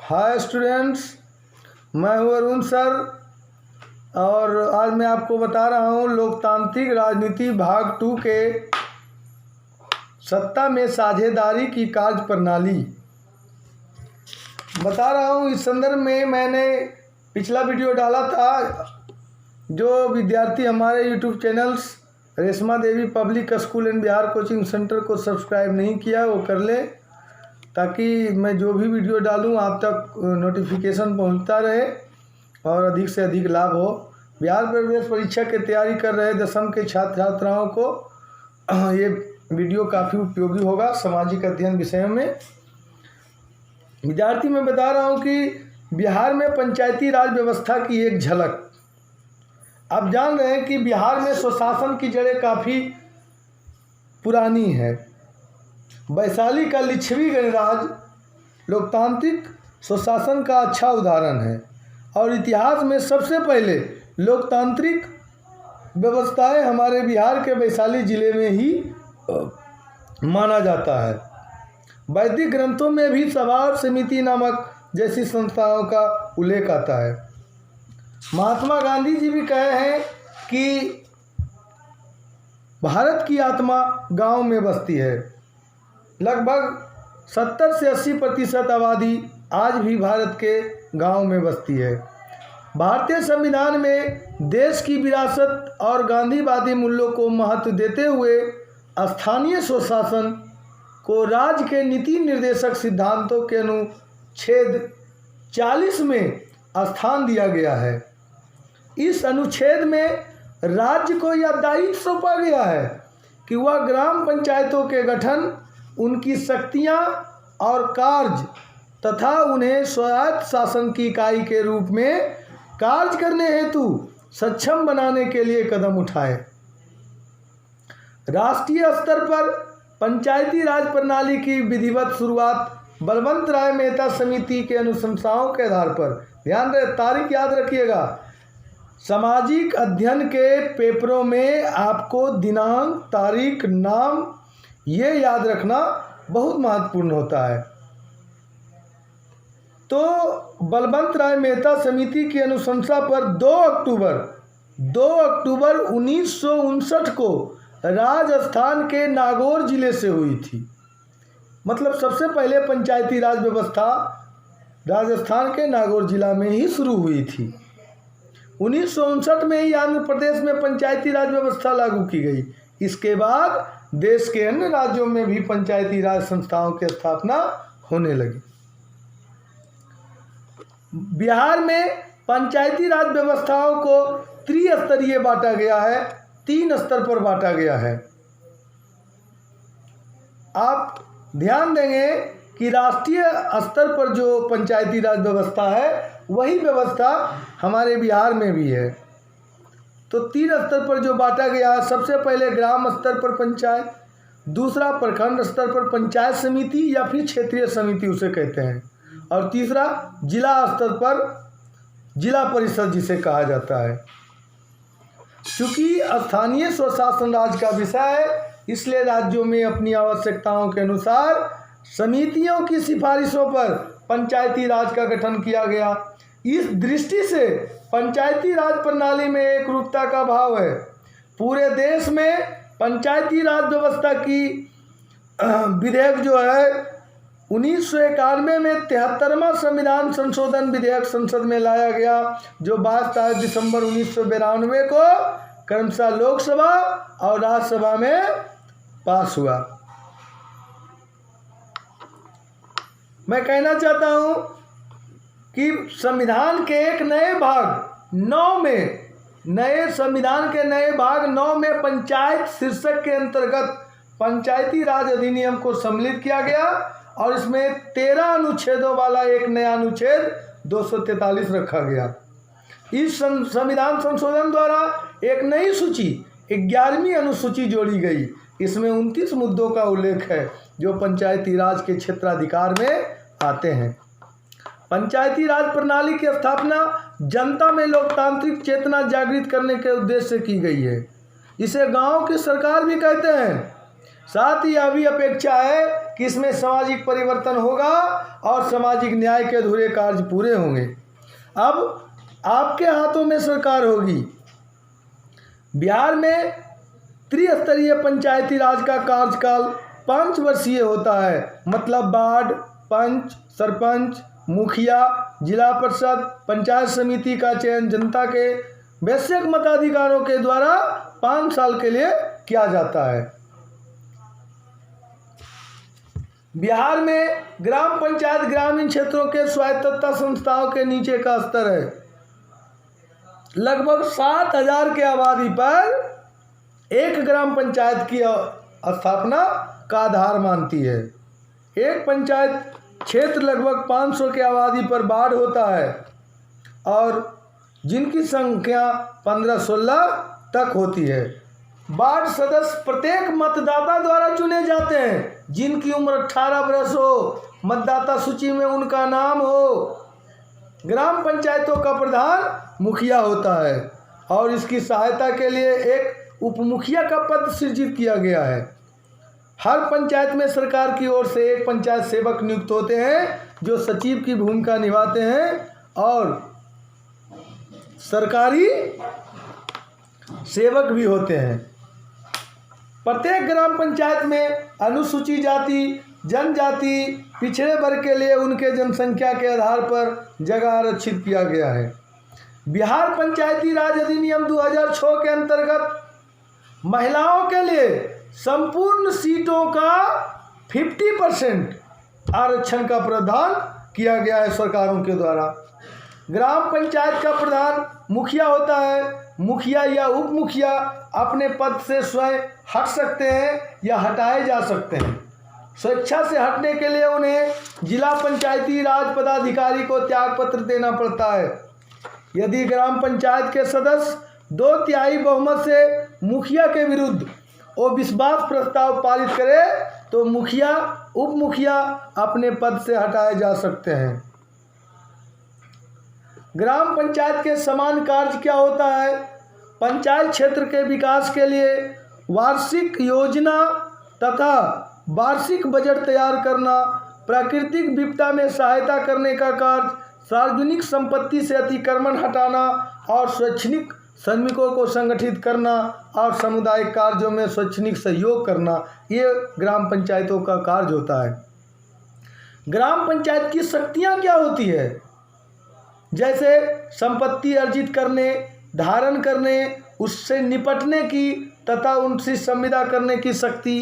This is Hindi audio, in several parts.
हाय स्टूडेंट्स, मैं हूँ अरुण सर और आज मैं आपको बता रहा हूँ लोकतांत्रिक राजनीति भाग 2 के सत्ता में साझेदारी की कार्य प्रणाली बता रहा हूँ। इस संदर्भ में मैंने पिछला वीडियो डाला था। जो विद्यार्थी हमारे YouTube channels Reshma Devi public school and Bihar coaching centre को सब्सक्राइब नहीं किया वो कर ले, ताकि मैं जो भी वीडियो डालूं आप तक नोटिफिकेशन पहुंचता रहे और अधिक से अधिक लाभ हो। बिहार प्रवेश परीक्षा की तैयारी कर रहे 10वीं के छात्र छात्राओं को ये वीडियो काफ़ी उपयोगी होगा। सामाजिक अध्ययन विषय में विद्यार्थी मैं बता रहा हूं कि बिहार में पंचायती राज व्यवस्था की एक झलक। आप जान रहे हैं कि बिहार में स्वशासन की जड़ें काफ़ी पुरानी है। वैशाली का लिच्छवी गणराज्य लोकतांत्रिक स्वशासन का अच्छा उदाहरण है और इतिहास में सबसे पहले लोकतांत्रिक व्यवस्थाएं हमारे बिहार के वैशाली जिले में ही माना जाता है। वैदिक ग्रंथों में भी सभा और समिति नामक जैसी संस्थाओं का उल्लेख आता है। महात्मा गांधी जी भी कहे हैं कि भारत की आत्मा गांव में बसती है। लगभग 70 से 80% आबादी आज भी भारत के गांव में बसती है। भारतीय संविधान में देश की विरासत और गांधीवादी मूल्यों को महत्व देते हुए स्थानीय स्वशासन को राज्य के नीति निर्देशक सिद्धांतों के अनुच्छेद 40 में स्थान दिया गया है। इस अनुच्छेद में राज्य को यह दायित्व सौंपा गया है कि वह ग्राम पंचायतों के गठन, उनकी शक्तियां और कार्य तथा उन्हें स्वायत्त शासन की इकाई के रूप में कार्य करने हेतु सक्षम बनाने के लिए कदम उठाए। राष्ट्रीय स्तर पर पंचायती राज प्रणाली की विधिवत शुरुआत बलवंत राय मेहता समिति के अनुशंसाओं के आधार पर, ध्यान रहे तारीख याद रखिएगा, सामाजिक अध्ययन के पेपरों में आपको दिनांक, तारीख, नाम ये याद रखना बहुत महत्वपूर्ण होता है। तो बलवंत राय मेहता समिति की अनुशंसा पर 2 अक्टूबर 1959 को राजस्थान के नागौर जिले से हुई थी। मतलब सबसे पहले पंचायती राज व्यवस्था राजस्थान के नागौर जिला में ही शुरू हुई थी। 1959 में ही आंध्र प्रदेश में पंचायती राज व्यवस्था लागू की गई। इसके बाद देश के अन्य राज्यों में भी पंचायती राज संस्थाओं की स्थापना होने लगी। बिहार में पंचायती राज व्यवस्थाओं को त्रिस्तरीय बांटा गया है, 3 स्तर पर बांटा गया है। आप ध्यान देंगे कि राष्ट्रीय स्तर पर जो पंचायती राज व्यवस्था है वही व्यवस्था हमारे बिहार में भी है। तो 3 स्तर पर जो बांटा गया है, सबसे पहले ग्राम स्तर पर पंचायत, दूसरा प्रखंड स्तर पर पंचायत समिति या फिर क्षेत्रीय समिति उसे कहते हैं, और तीसरा जिला स्तर पर जिला परिषद जिसे कहा जाता है। क्योंकि स्थानीय स्वशासन राज्य का विषय है, इसलिए राज्यों में अपनी आवश्यकताओं के अनुसार समितियों की सिफारिशों पर पंचायती राज का गठन किया गया। इस दृष्टि से पंचायती राज प्रणाली में एक रूपता का भाव है। पूरे देश में पंचायती राज व्यवस्था की विधेयक जो है 1991 में 73वां संविधान संशोधन विधेयक संसद में लाया गया, जो 22 दिसंबर 1992 को क्रमशः लोकसभा और राज्यसभा में पास हुआ। मैं कहना चाहता हूं कि संविधान के एक नए भाग 9 में, नए संविधान के नए भाग 9 में पंचायत शीर्षक के अंतर्गत पंचायती राज अधिनियम को सम्मिलित किया गया और इसमें 13 अनुच्छेदों वाला एक नया अनुच्छेद 243 रखा गया। इस संविधान संशोधन द्वारा एक नई सूची 11वीं अनुसूची जोड़ी गई। इसमें 29 मुद्दों का उल्लेख है जो पंचायती राज के क्षेत्राधिकार में आते हैं। पंचायती राज प्रणाली की स्थापना जनता में लोकतांत्रिक चेतना जागृत करने के उद्देश्य से की गई है। इसे गांव की सरकार भी कहते हैं। साथ ही यह भी अपेक्षा है कि इसमें सामाजिक परिवर्तन होगा और सामाजिक न्याय के अधूरे कार्य पूरे होंगे। अब आपके हाथों में सरकार होगी। बिहार में त्रिस्तरीय पंचायती राज का कार्यकाल 5 वर्षीय होता है, मतलब वार्ड, पंच, सरपंच, मुखिया, जिला परिषद, पंचायत समिति का चयन जनता के वैश्विक मताधिकारों के द्वारा 5 साल के लिए किया जाता है। बिहार में ग्राम पंचायत ग्रामीण क्षेत्रों के स्वायत्तता संस्थाओं के नीचे का स्तर है। लगभग 7,000 के आबादी पर एक ग्राम पंचायत की स्थापना का आधार मानती है। एक पंचायत क्षेत्र लगभग 500 के आबादी पर वार्ड होता है और जिनकी संख्या 15-16 तक होती है। वार्ड सदस्य प्रत्येक मतदाता द्वारा चुने जाते हैं, जिनकी उम्र 18 वर्ष हो, मतदाता सूची में उनका नाम हो। ग्राम पंचायतों का प्रधान मुखिया होता है और इसकी सहायता के लिए एक उपमुखिया का पद सृजित किया गया है। हर पंचायत में सरकार की ओर से एक पंचायत सेवक नियुक्त होते हैं जो सचिव की भूमिका निभाते हैं और सरकारी सेवक भी होते हैं। प्रत्येक ग्राम पंचायत में अनुसूचित जाति, जनजाति, पिछड़े वर्ग के लिए उनके जनसंख्या के आधार पर जगह आरक्षित किया गया है। बिहार पंचायती राज अधिनियम 2006 के अंतर्गत महिलाओं के लिए संपूर्ण सीटों का 50% आरक्षण का प्रावधान किया गया है सरकारों के द्वारा। ग्राम पंचायत का प्रधान मुखिया होता है। मुखिया या उप मुखिया अपने पद से स्वयं हट सकते हैं या हटाए जा सकते हैं। स्वेच्छा से हटने के लिए उन्हें जिला पंचायती राज पदाधिकारी को त्याग पत्र देना पड़ता है। यदि ग्राम पंचायत के सदस्य 2/3 बहुमत से मुखिया के विरुद्ध अविश्वास प्रस्ताव पारित करे तो मुखिया उप मुखिया अपने पद से हटाए जा सकते हैं। ग्राम पंचायत के समान कार्य क्या होता है? पंचायत क्षेत्र के विकास के लिए वार्षिक योजना तथा वार्षिक बजट तैयार करना, प्राकृतिक विपदा में सहायता करने का कार्य, सार्वजनिक संपत्ति से अतिक्रमण हटाना और शैक्षणिक श्रमिकों को संगठित करना और सामुदायिक कार्यों में शैक्षणिक सहयोग करना, ये ग्राम पंचायतों का कार्य होता है। ग्राम पंचायत की शक्तियाँ क्या होती है? जैसे संपत्ति अर्जित करने, धारण करने, उससे निपटने की तथा उनसे संविदा करने की शक्ति,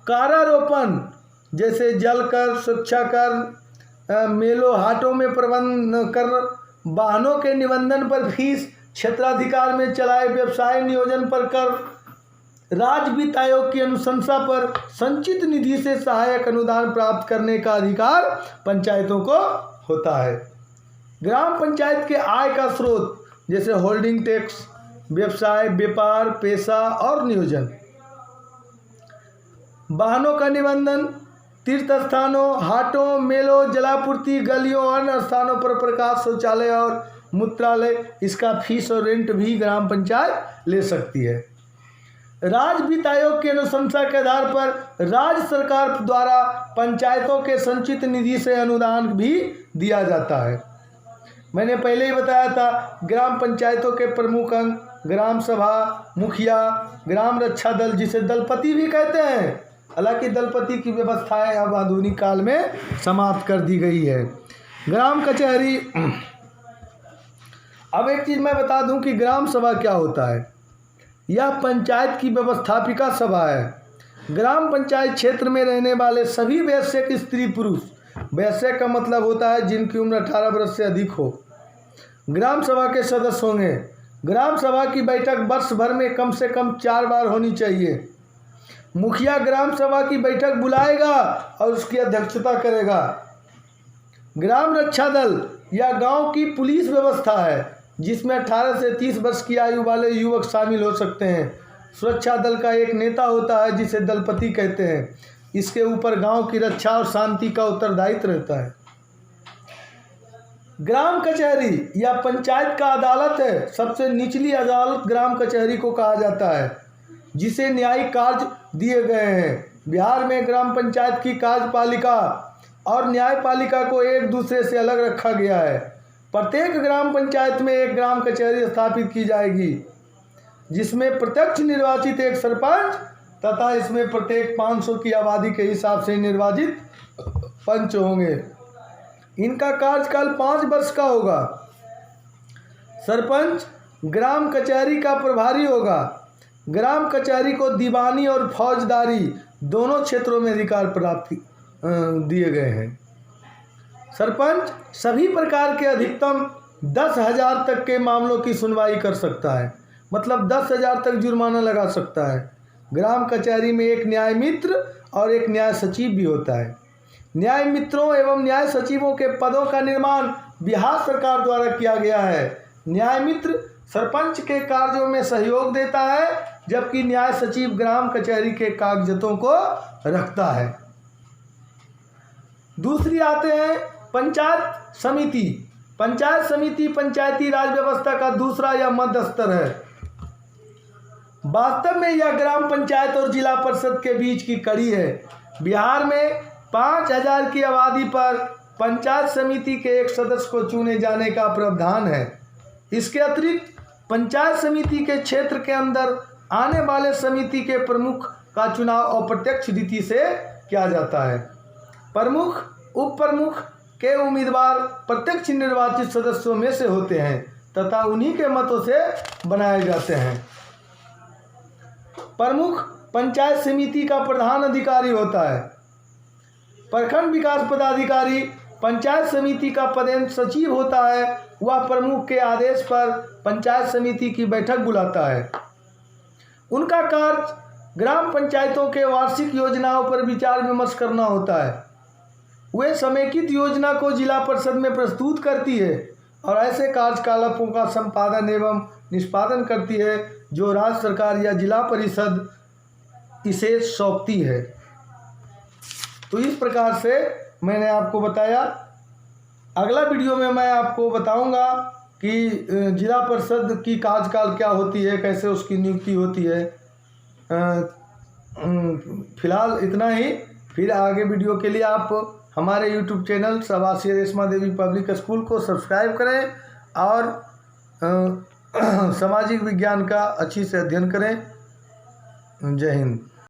कारारोपण जैसे जल कर, शिक्षा कर, मेलों हाटों में प्रबंध कर, वाहनों के निबंधन पर फीस, क्षेत्राधिकार में चलाए व्यवसाय नियोजन पर कर, राज्य वित्त आयोग की अनुशंसा पर संचित निधि से सहायक अनुदान प्राप्त करने का अधिकार पंचायतों को होता है। ग्राम पंचायत के आय का स्रोत जैसे होल्डिंग टैक्स, व्यवसाय, व्यापार, पेशा और नियोजन, वाहनों का निबंधन, तीर्थ स्थानों, हाटों, मेलों, जलापूर्ति, गलियों, अन्य स्थानों पर प्रकाश, शौचालय और मूत्रालय, इसका फीस और रेंट भी ग्राम पंचायत ले सकती है। राज्य वित्त आयोग की अनुशंसा के आधार पर राज्य सरकार द्वारा पंचायतों के संचित निधि से अनुदान भी दिया जाता है। मैंने पहले ही बताया था, ग्राम पंचायतों के प्रमुख अंग ग्राम सभा, मुखिया, ग्राम रक्षा दल जिसे दलपति भी कहते हैं। हालांकि दलपति की व्यवस्थाएं अब आधुनिक काल में समाप्त कर दी गई है। ग्राम कचहरी। अब एक चीज़ मैं बता दूं कि ग्राम सभा क्या होता है। यह पंचायत की व्यवस्थापिका सभा है। ग्राम पंचायत क्षेत्र में रहने वाले सभी वयस्क स्त्री पुरुष, वयस्क का मतलब होता है जिनकी उम्र 18 वर्ष से अधिक हो, ग्राम सभा के सदस्य होंगे। ग्राम सभा की बैठक वर्ष भर में कम से कम 4 बार होनी चाहिए। मुखिया ग्राम सभा की बैठक बुलाएगा और उसकी अध्यक्षता करेगा। ग्राम रक्षा दल या गांव की पुलिस व्यवस्था है जिसमें 18 से 30 वर्ष की आयु वाले युवक शामिल हो सकते हैं। सुरक्षा दल का एक नेता होता है जिसे दलपति कहते हैं। इसके ऊपर गांव की रक्षा और शांति का उत्तरदायित्व रहता है। ग्राम कचहरी या पंचायत का अदालत है। सबसे निचली अदालत ग्राम कचहरी को कहा जाता है, जिसे न्यायिक कार्य दिए गए हैं। बिहार में ग्राम पंचायत की कार्यपालिका और न्यायपालिका को एक दूसरे से अलग रखा गया है। प्रत्येक ग्राम पंचायत में एक ग्राम कचहरी स्थापित की जाएगी, जिसमें प्रत्यक्ष निर्वाचित एक सरपंच तथा इसमें प्रत्येक 500 की आबादी के हिसाब से निर्वाचित पंच होंगे। इनका कार्यकाल 5 वर्ष का होगा। सरपंच ग्राम कचहरी का प्रभारी होगा। ग्राम कचहरी को दीवानी और फौजदारी दोनों क्षेत्रों में अधिकार प्राप्त दिए गए हैं। सरपंच सभी प्रकार के अधिकतम 10,000 तक के मामलों की सुनवाई कर सकता है, मतलब 10,000 तक जुर्माना लगा सकता है। ग्राम कचहरी में एक न्याय मित्र और एक न्याय सचिव भी होता है। न्याय मित्रों एवं न्याय सचिवों के पदों का निर्माण बिहार सरकार द्वारा किया गया है। न्याय मित्र सरपंच के कार्यों में सहयोग देता है, जबकि न्याय सचिव ग्राम कचहरी के कागजातों को रखता है। दूसरी आते हैं पंचायत समिति। पंचायत समिति पंचायती राज व्यवस्था का दूसरा या मध्य स्तर है। वास्तव में यह ग्राम पंचायत और जिला परिषद के बीच की कड़ी है। बिहार में 5,000 की आबादी पर पंचायत समिति के एक सदस्य को चुने जाने का प्रावधान है। इसके अतिरिक्त पंचायत समिति के क्षेत्र के अंदर आने वाले समिति के प्रमुख का चुनाव अप्रत्यक्ष रीति से किया जाता है। प्रमुख उप प्रमुख के उम्मीदवार प्रत्यक्ष निर्वाचित सदस्यों में से होते हैं तथा उन्हीं के मतों से बनाए जाते हैं। प्रमुख पंचायत समिति का प्रधान अधिकारी होता है। प्रखंड विकास पदाधिकारी पंचायत समिति का पदेन सचिव होता है। वह प्रमुख के आदेश पर पंचायत समिति की बैठक बुलाता है। उनका कार्य ग्राम पंचायतों के वार्षिक योजनाओं पर विचार विमर्श करना होता है। वे समेकित योजना को जिला परिषद में प्रस्तुत करती है और ऐसे कार्यकलापों का संपादन एवं निष्पादन करती है जो राज्य सरकार या जिला परिषद इसे सौंपती है। तो इस प्रकार से मैंने आपको बताया। अगला वीडियो में मैं आपको बताऊंगा कि जिला परिषद की कार्यकाल क्या होती है, कैसे उसकी नियुक्ति होती है। फिलहाल इतना ही। फिर आगे वीडियो के लिए आप हमारे YouTube चैनल शाबाशी रेशमा देवी पब्लिक स्कूल को सब्सक्राइब करें और सामाजिक विज्ञान का अच्छी से अध्ययन करें। जय हिंद।